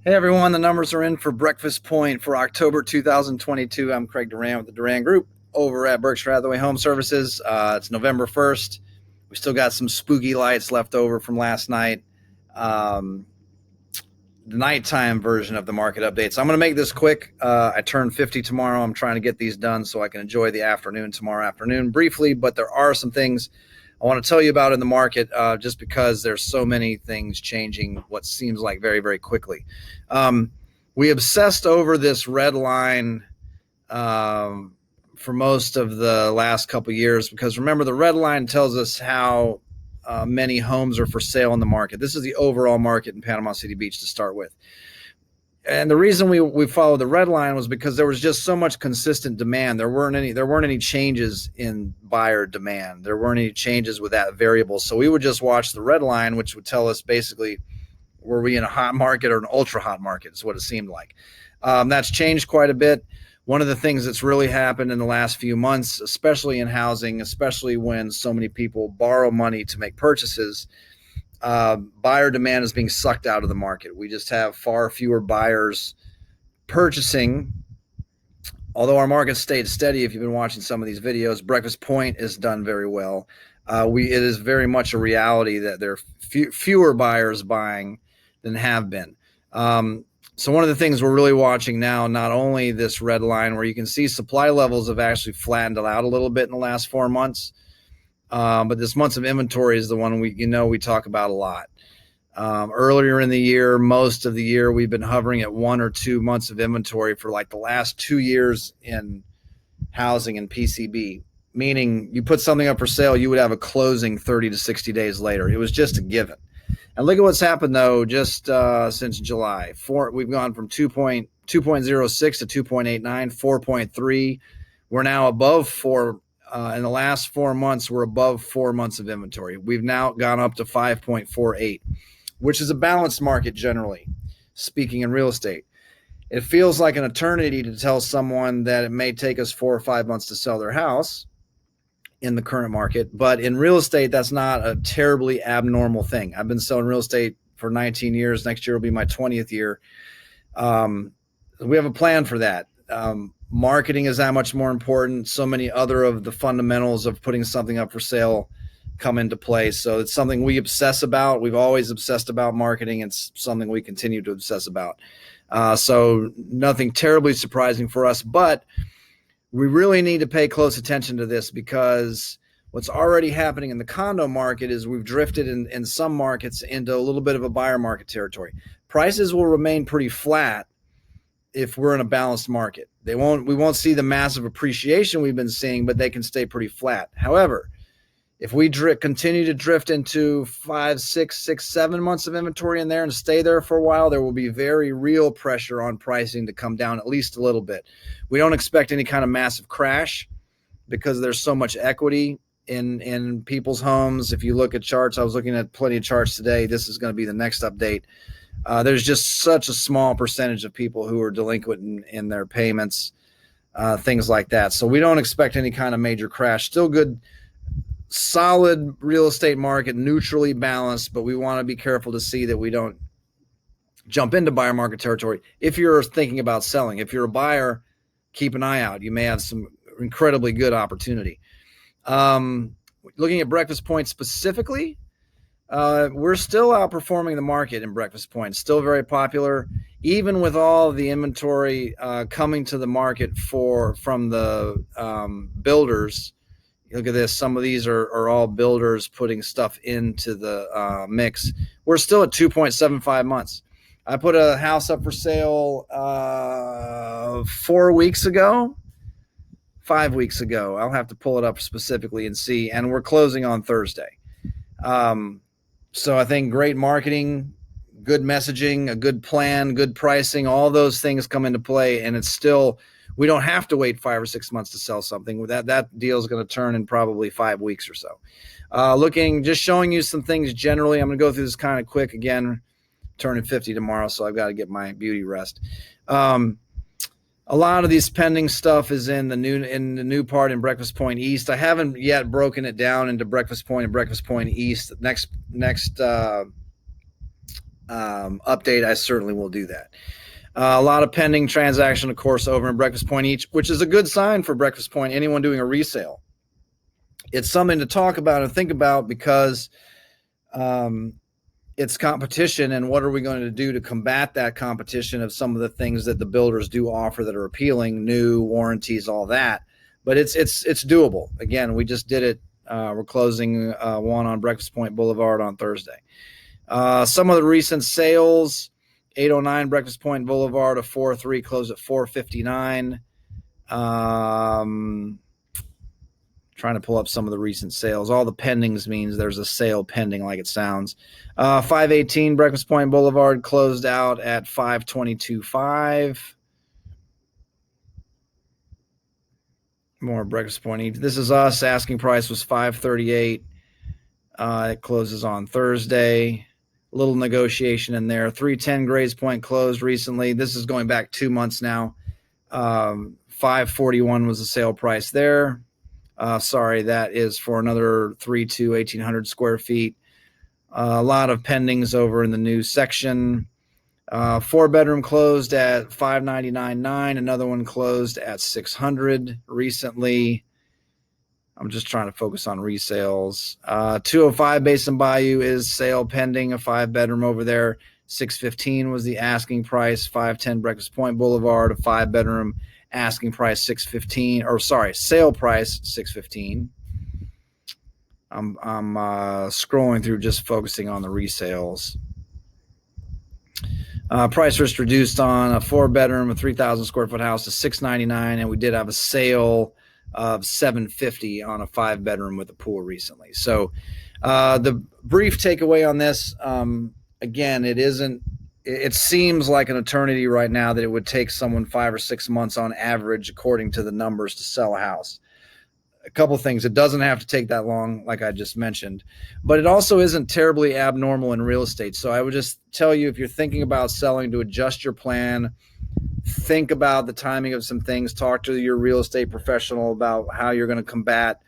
Hey everyone, the numbers are in for Breakfast Point for October 2022. I'm Craig Duran with the Duran Group over at Berkshire Hathaway HomeServices. It's November 1st. We still got some spooky lights left over from last night. Um, the nighttime version of the market update. So I'm going to make this quick. I turn 50 tomorrow. I'm trying to get these done so I can enjoy the afternoon tomorrow afternoon briefly, but there are some things I want to tell you about in the market just because there's so many things changing what seems like very, very quickly. We obsessed over this red line for most of the last couple of years because remember, the red line tells us how many homes are for sale in the market. This is the overall market in Panama City Beach to start with. And the reason we followed the red line was because there was just so much consistent demand. There weren't any changes in buyer demand. There weren't any changes with that variable. So we would just watch the red line, which would tell us basically, were we in a hot market or an ultra hot market is what it seemed like. That's changed quite a bit. One of the things that's really happened in the last few months, especially in housing, especially when so many people borrow money to make purchases, buyer demand is being sucked out of the market. We just have far fewer buyers purchasing. Although our market stayed steady, if you've been watching some of these videos, Breakfast Point has done very well. It is very much a reality that there are fewer buyers buying than have been. So one of the things we're really watching now, not only this red line where you can see supply levels have actually flattened out a little bit in the last 4 months, but this months of inventory is the one we talk about a lot. Earlier in the year, most of the year, we've been hovering at 1 or 2 months of inventory for like the last 2 years in housing and PCB, meaning you put something up for sale, you would have a closing 30 to 60 days later. It was just a given. And look at what's happened, though, just since July. We've gone from 2.06 to 2.89, 4.3. We're now above 4. In the last 4 months, we're above 4 months of inventory. We've now gone up to 5.48, which is a balanced market generally, speaking in real estate. It feels like an eternity to tell someone that it may take us 4 or 5 months to sell their house in the current market. But in real estate, that's not a terribly abnormal thing. I've been selling real estate for 19 years. Next year will be my 20th year. We have a plan for that. Marketing is that much more important. So many other of the fundamentals of putting something up for sale come into play. So it's something we obsess about. We've always obsessed about marketing. It's something we continue to obsess about. So nothing terribly surprising for us, but we really need to pay close attention to this because what's already happening in the condo market is we've drifted in some markets into a little bit of a buyer market territory. Prices will remain pretty flat if we're in a balanced market. We won't see the massive appreciation we've been seeing, but they can stay pretty flat. However, if we continue to drift into 5, 6, 7 months of inventory in there and stay there for a while, there will be very real pressure on pricing to come down at least a little bit. We don't expect any kind of massive crash because there's so much equity in people's homes. If you look at charts, I was looking at plenty of charts today. This is going to be the next update. There's just such a small percentage of people who are delinquent in their payments, things like that. So we don't expect any kind of major crash. Still good, solid real estate market, neutrally balanced, but we want to be careful to see that we don't jump into buyer market territory. If you're thinking about selling, if you're a buyer, keep an eye out. You may have some incredibly good opportunity. Looking at Breakfast Point specifically, we're still outperforming the market in Breakfast Point. Still very popular, even with all the inventory coming to the market from the builders. Look at this. Some of these are all builders putting stuff into the mix. We're still at 2.75 months. I put a house up for sale 4 weeks ago, 5 weeks ago. I'll have to pull it up specifically and see. And we're closing on Thursday. So I think great marketing, good messaging, a good plan, good pricing, all those things come into play. And it's still, we don't have to wait 5 or 6 months to sell something. That deal is going to turn in probably 5 weeks or so. Just showing you some things generally. I'm going to go through this kind of quick again, turning 50 tomorrow, so I've got to get my beauty rest. A lot of these pending stuff is in the new part in Breakfast Point East. I haven't yet broken it down into Breakfast Point and Breakfast Point East. Next update, I certainly will do that. A lot of pending transaction, of course, over in Breakfast Point each, which is a good sign for Breakfast Point. Anyone doing a resale, it's something to talk about and think about because it's competition, and what are we going to do to combat that competition of some of the things that the builders do offer that are appealing, new warranties, all that. But it's doable. Again, we just did it. We're closing one on Breakfast Point Boulevard on Thursday. Some of the recent sales: 809 Breakfast Point Boulevard, a 4-3 closed at 459. Trying to pull up some of the recent sales. All the pendings means there's a sale pending, like it sounds. 518 Breakfast Point Boulevard closed out at 522.5. More Breakfast Point. This is us. Asking price was 538. It closes on Thursday. A little negotiation in there. 310 Grays Point closed recently. This is going back 2 months now. 541 was the sale price there. Sorry, that is for another 1,800 square feet. A lot of pendings over in the new section. 4-bedroom closed at 599.9. Another one closed at 600 recently. I'm just trying to focus on resales. 205 Basin Bayou is sale pending, a 5-bedroom over there. 615 was the asking price. 510 Breakfast Point Boulevard, a 5-bedroom, asking price 615, or sorry, sale price 615. I'm scrolling through, just focusing on the resales. Price was reduced on a 4-bedroom, a 3,000 square foot house to $699, and we did have a sale of $750 on a 5-bedroom with a pool recently. So the brief takeaway on this, again, it seems like an eternity right now that it would take someone 5 or 6 months on average, according to the numbers, to sell a house. A couple of things: it doesn't have to take that long, like I just mentioned, but it also isn't terribly abnormal in real estate. So I would just tell you, if you're thinking about selling, to adjust your plan. Think about the timing of some things. Talk to your real estate professional about how you're going to combat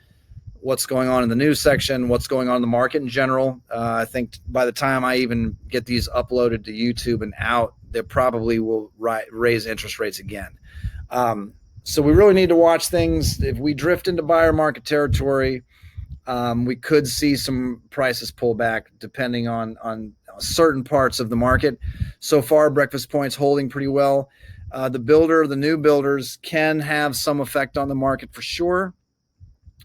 what's going on in the news section, what's going on in the market in general. I think by the time I even get these uploaded to YouTube and out, they probably will raise interest rates again. So we really need to watch things. If we drift into buyer market territory, we could see some prices pull back depending on certain parts of the market. So far, Breakfast Point's holding pretty well. The new builders can have some effect on the market for sure.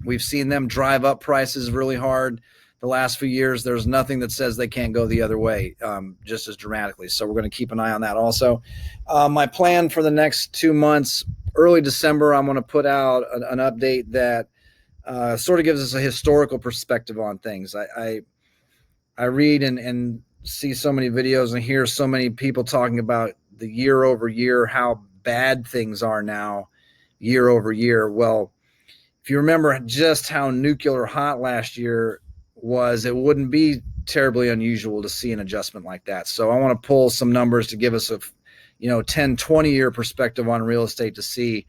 We've seen them drive up prices really hard the last few years. There's nothing that says they can't go the other way just as dramatically. So we're going to keep an eye on that also. My plan for the next 2 months, early December, I'm going to put out an update that sort of gives us a historical perspective on things. I read and see so many videos and hear so many people talking about the year over year, how bad things are now year over year. Well, if you remember just how nuclear hot last year was, it wouldn't be terribly unusual to see an adjustment like that. So I want to pull some numbers to give us a 10, 20 year perspective on real estate to see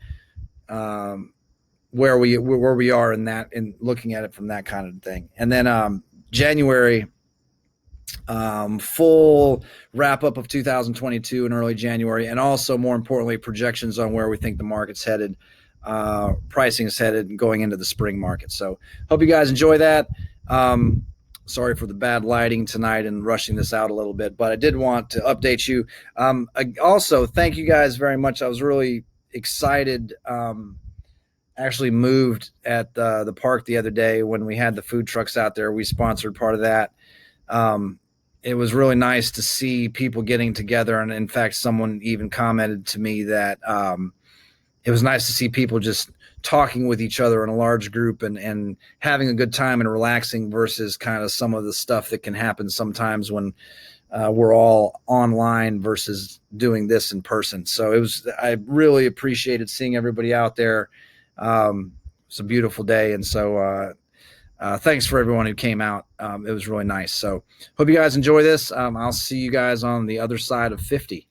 where we are in that, and looking at it from that kind of thing. And then January, full wrap up of 2022 in early January, and also more importantly, projections on where we think the market's headed, pricing is headed going into the spring market. So hope you guys enjoy that. Sorry for the bad lighting tonight and rushing this out a little bit, but I did want to update you. Also, thank you guys very much. I was really excited. Actually moved at the park the other day when we had the food trucks out there. We sponsored part of that. It was really nice to see people getting together. And in fact, someone even commented to me that it was nice to see people just talking with each other in a large group and having a good time and relaxing, versus kind of some of the stuff that can happen sometimes when we're all online versus doing this in person. So I really appreciated seeing everybody out there. It's a beautiful day. And so thanks for everyone who came out. It was really nice. So hope you guys enjoy this. I'll see you guys on the other side of 50.